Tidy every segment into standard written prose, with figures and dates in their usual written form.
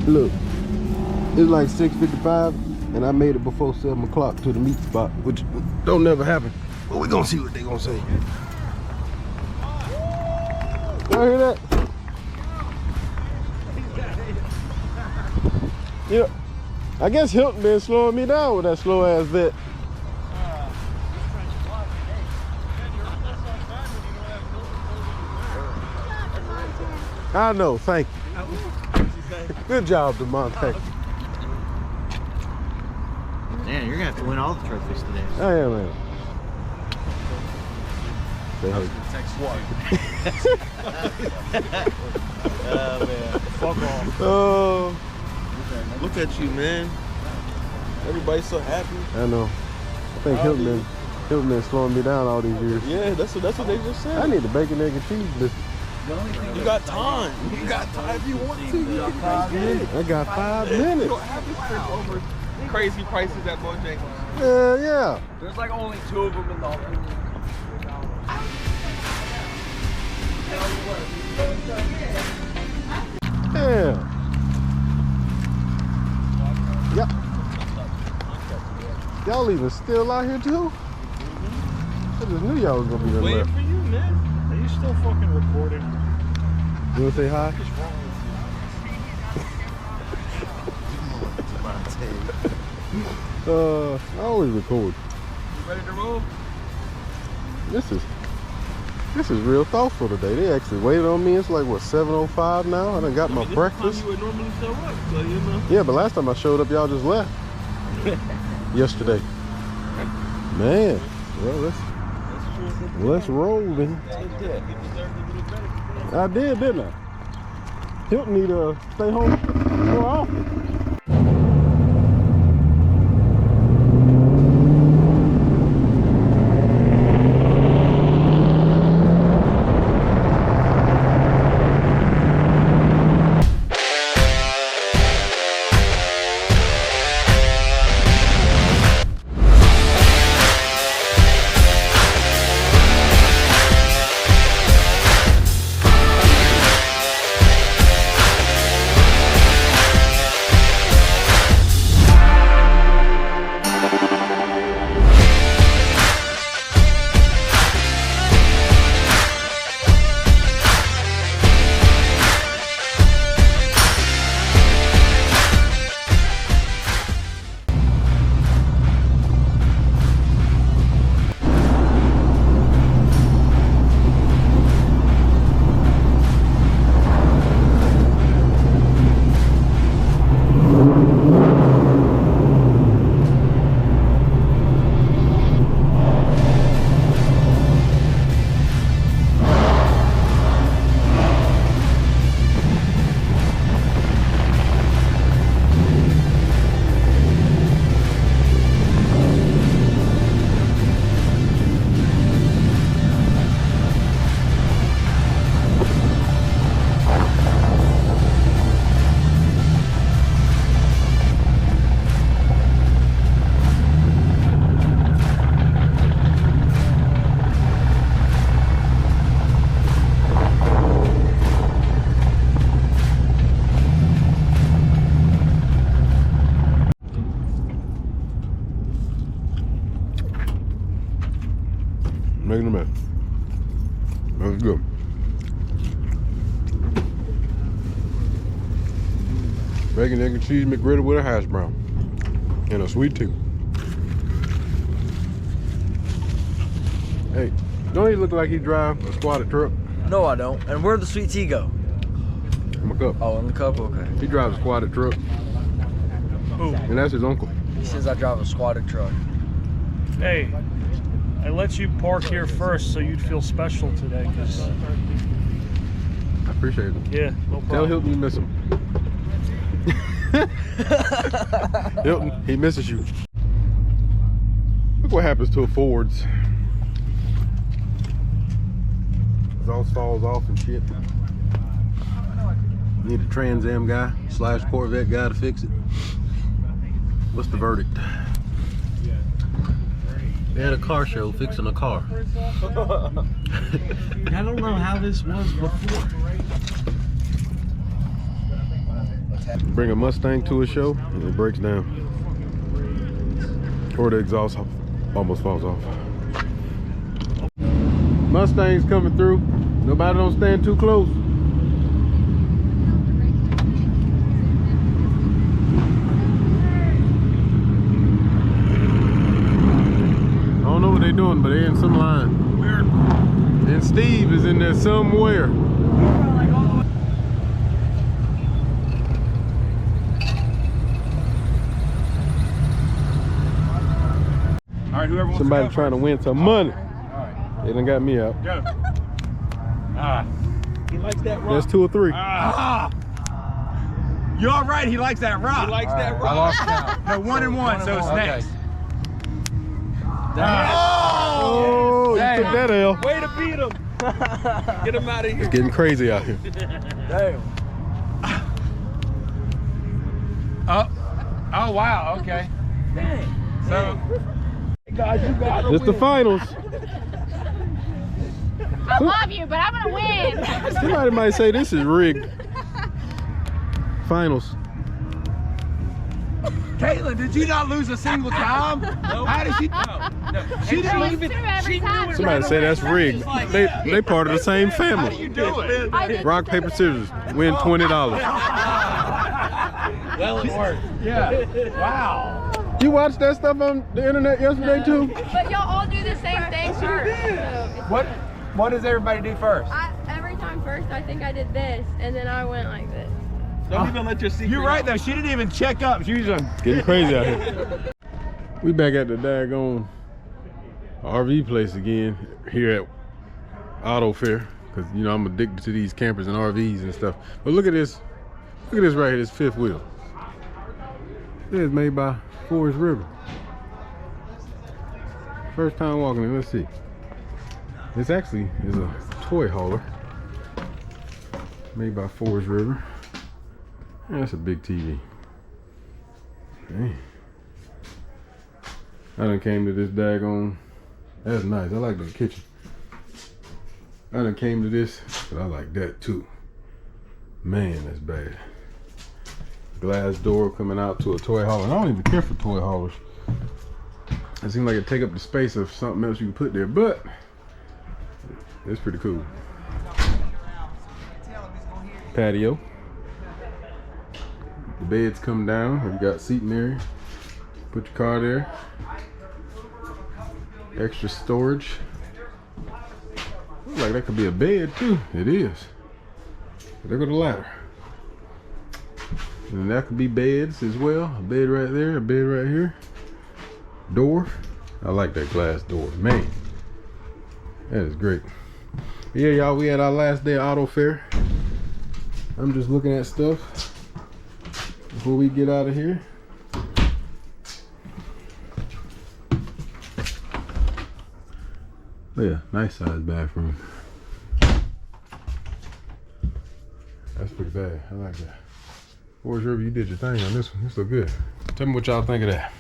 Look, it's like 6:55, and I made it before 7 o'clock to the meat spot, which don't never happen. But we gonna see what they gonna say. Y'all hear that? Yeah. I guess Hilton been slowing me down with that slow ass vet. I know, thank you. Good job, DeMonte. Man, you're gonna have to win all the trophies today. I am, man. Say hey. Oh man, fuck off. Oh, Look at you, man. Everybody's so happy. I know. I think Hilton been slowing me down all these years. Yeah, that's what they just said. I need the bacon, egg, and cheese biscuit. You got time. You got time if you want to. I got 5 minutes. You don't have to trip over crazy prices at Bojangles. Yeah. There's like only 2 of them in the whole. Yeah. Yep. Y'all even still out here too? I just knew y'all was gonna be there. Waiting for you, man. Are you still fucking recording? You wanna say hi? What's wrong with you? I always record. You ready to roll? This is real thoughtful today. They actually waited on me. It's like what, 7:05 now? I done got my breakfast. You would normally show up, so you know. Yeah, but last time I showed up, y'all just left. Yesterday. Man, well let's roll then. I did, didn't I? Hilton need to stay home more often. Making a mess. That's good. Bacon, egg, and cheese McGriddle with a hash brown. And a sweet tea. Hey, don't he look like he drive a squatted truck? No, I don't. And where'd the sweet tea go? In my cup. Oh, in the cup? Okay. He drives a squatted truck. Who? And that's his uncle. He says I drive a squatted truck. Hey, I let you park here first so you'd feel special today. Cause, I appreciate it. yeah, no problem. Tell Hilton you miss him. Hilton, he misses you. Look what happens to a Ford's. Exhaust falls off and shit. Need a Trans Am guy / Corvette guy to fix it. What's the verdict? They had a car show fixing a car. I don't know how this was before. Bring a Mustang to a show and it breaks down. Or the exhaust almost falls off. Mustang's coming through. Nobody don't stand too close. I don't know what they're doing, but they're in some line. And Steve is in there somewhere. All right, whoever wants Somebody to go trying to win some money. They done got me out. Go. He likes that rock. That's 2 or 3. You all right? He likes that rock. He likes that rock. I lost count. No, 1 and 1, so it's Okay. next. Oh, you took that L. Way to beat him. Get him out of here. It's getting crazy out here. Damn. Oh, wow. Okay. Dang. So, guys, you got It's the finals. I love you, but I'm gonna win. Somebody might say this is rigged. Finals. Caitlin, did you not lose a single time? No. How did she? No. She didn't even. She knew. Somebody say that's rigged. They part of the same family. You do it. Rock, paper, scissors. Win $20. Well, it worked. Yeah. Wow. You watched that stuff on the internet yesterday too? But y'all all do the same thing first. What does everybody do first? Every time first, I think I did this, and then I went like this. Don't even let your secret. You're right though. She didn't even check up. She was just Getting crazy out here. We back at the daggone RV place again here at Autofair, because you know I'm addicted to these campers and RVs and stuff. But look at this. Look at this right here. This fifth wheel. It is made by Forest River. First time walking it. Let's see. This actually is a toy hauler made by Forest River. Yeah, that's a big TV. Dang. I done came to this daggone. That's nice. I like the kitchen. I done came to this, but I like that too. Man, that's bad. Glass door coming out to a toy hauler. I don't even care for toy haulers. It seems like it take up the space of something else you can put there, but it's pretty cool. Patio. The beds come down. You got seating area. Put your car there. Extra storage. Looks like that could be a bed too. It is. There go the ladder. And that could be beds as well. A bed right there, a bed right here. Door. I like that glass door. Man, that is great. Yeah, y'all, we had our last day of Autofair. I'm just looking at stuff before we get out of here. Oh yeah, nice size bathroom. That's pretty bad. I like that. Forest River, you did your thing on this one. This look good. Tell me what y'all think of that.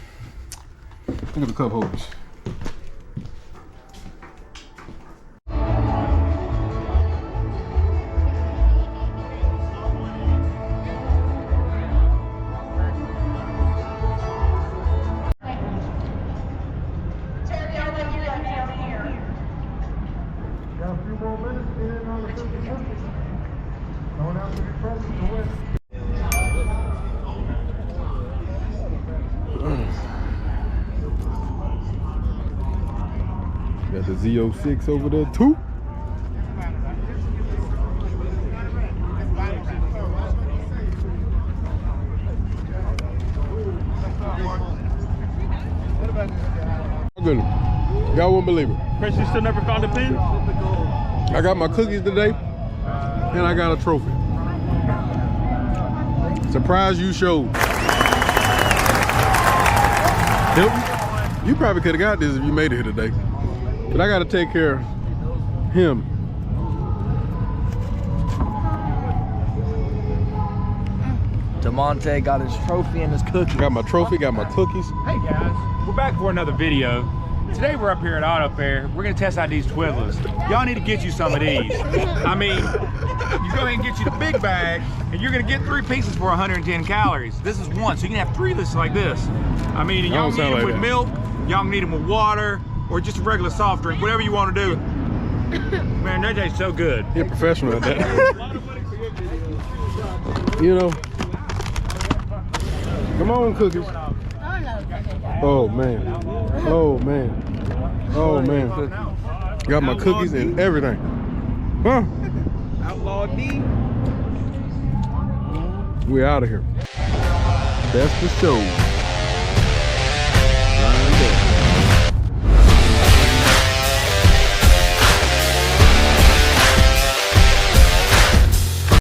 Look at the cup holders. Got the Z06 over there too. Goodness. Y'all won't believe it. Chris, you still never found a pin? I got my cookies today, and I got a trophy. Surprise you showed. Hilton, you probably could have got this if you made it here today. But I got to take care of him. DeMonte got his trophy and his cookies. Got my trophy, got my cookies. Hey guys, we're back for another video. today we're up here at Autofair. We're gonna test out these Twizzlers. Y'all need to get you some of these. I mean, you go ahead and get you the big bag, and you're gonna get 3 pieces for 110 calories. This is one, so you can have 3 lists like this. I mean, and y'all can eat them with milk, y'all can eat them with water, or just a regular soft drink, whatever you want to do. Man, that tastes so good. You're professional at that. You know. Come on, cookies. Oh man. Oh man. Oh man. Got my cookies and everything. Huh? Outlaw D. We're out of here. That's the show.